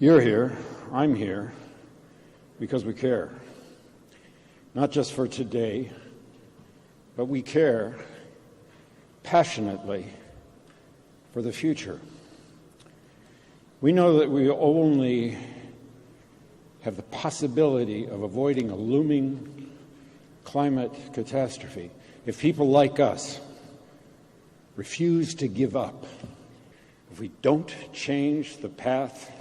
You're here, I'm here, because we care. Not just for today, but we care passionately for the future. We know that we only have the possibility of avoiding a looming climate catastrophe if people like us refuse to give up, if we don't change the path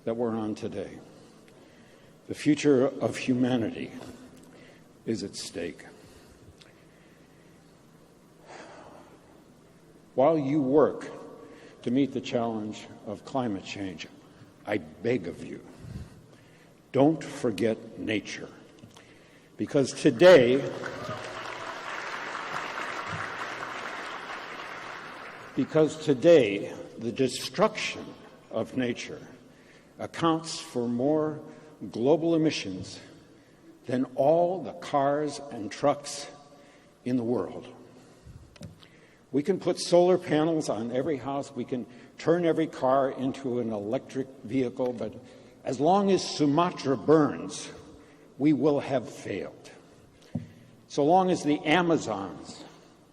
that we're on today. The future of humanity is at stake. While you work to meet the challenge of climate change, I beg of you, don't forget nature. Because today, the destruction of nature accounts for more global emissions than all the cars and trucks in the world. We can put solar panels on every house, we can turn every car into an electric vehicle, but as long as Sumatra burns, we will have failed. So long as the Amazon's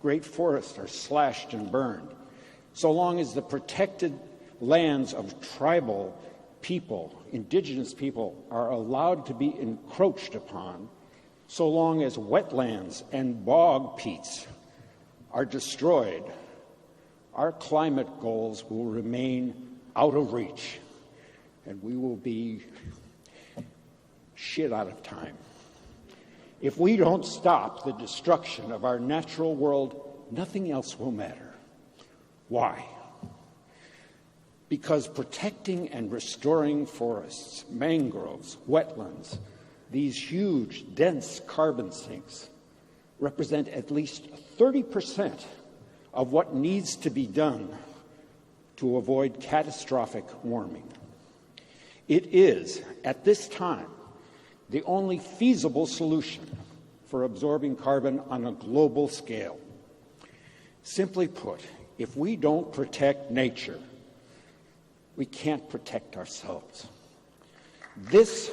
great forests are slashed and burned, so long as the protected lands of tribal people, indigenous people, are allowed to be encroached upon, so long as wetlands and bog peats are destroyed, our climate goals will remain out of reach, and we will be shit out of time. If we don't stop the destruction of our natural world, nothing else will matter. Why? Because protecting and restoring forests, mangroves, wetlands, these huge, dense carbon sinks, represent at least 30% of what needs to be done to avoid catastrophic warming. It is, at this time, the only feasible solution for absorbing carbon on a global scale. Simply put, if we don't protect nature, we can't protect ourselves. This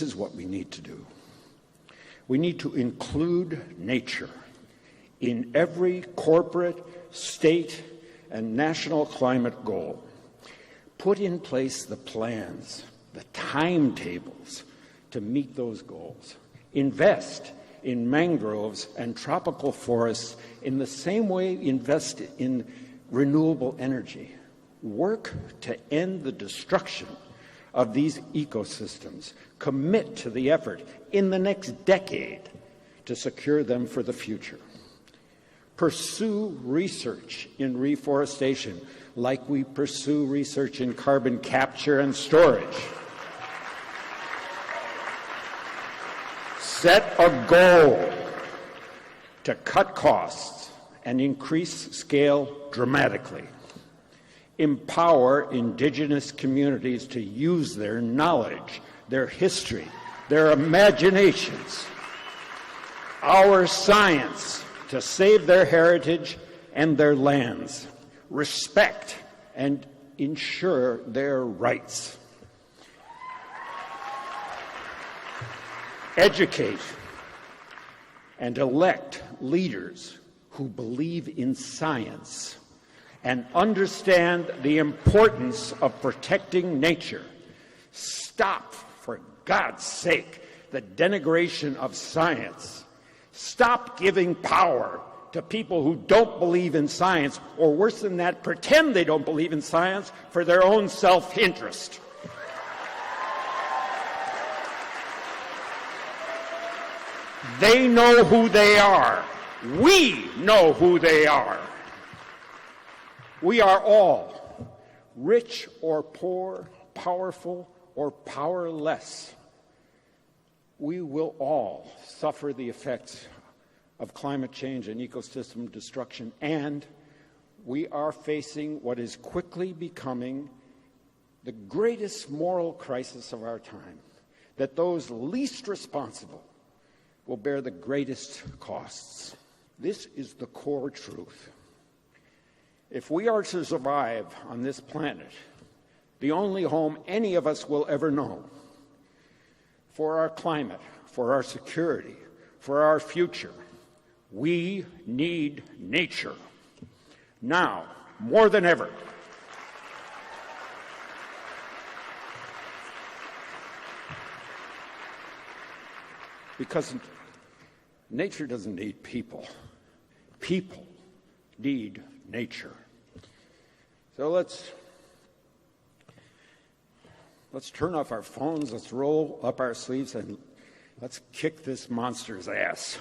is what we need to do. We need to include nature in every corporate, state, and national climate goal. Put in place the plans, the timetables to meet those goals. Invest in mangroves and tropical forests in the same way invest in renewable energy. Work to end the destruction of these ecosystems. Commit to the effort in the next decade to secure them for the future. Pursue research in reforestation like we pursue research in carbon capture and storage. Set a goal to cut costs and increase scale dramatically. Empower indigenous communities to use their knowledge, their history, their imaginations, our science to save their heritage and their lands. Respect and ensure their rights. Educate and elect leaders who believe in science and understand the importance of protecting nature. Stop, for God's sake, the denigration of science. Stop giving power to people who don't believe in science, or worse than that, pretend they don't believe in science for their own self-interest. They know who they are. We know who they are. We are all, rich or poor, powerful or powerless. We will all suffer the effects of climate change and ecosystem destruction, and we are facing what is quickly becoming the greatest moral crisis of our time, that those least responsible will bear the greatest costs. This is the core truth. If we are to survive on this planet, the only home any of us will ever know, for our climate, for our security, for our future, we need nature. Now, more than ever. Because nature doesn't need people. People need nature. So let's turn off our phones, let's roll up our sleeves, and let's kick this monster's ass.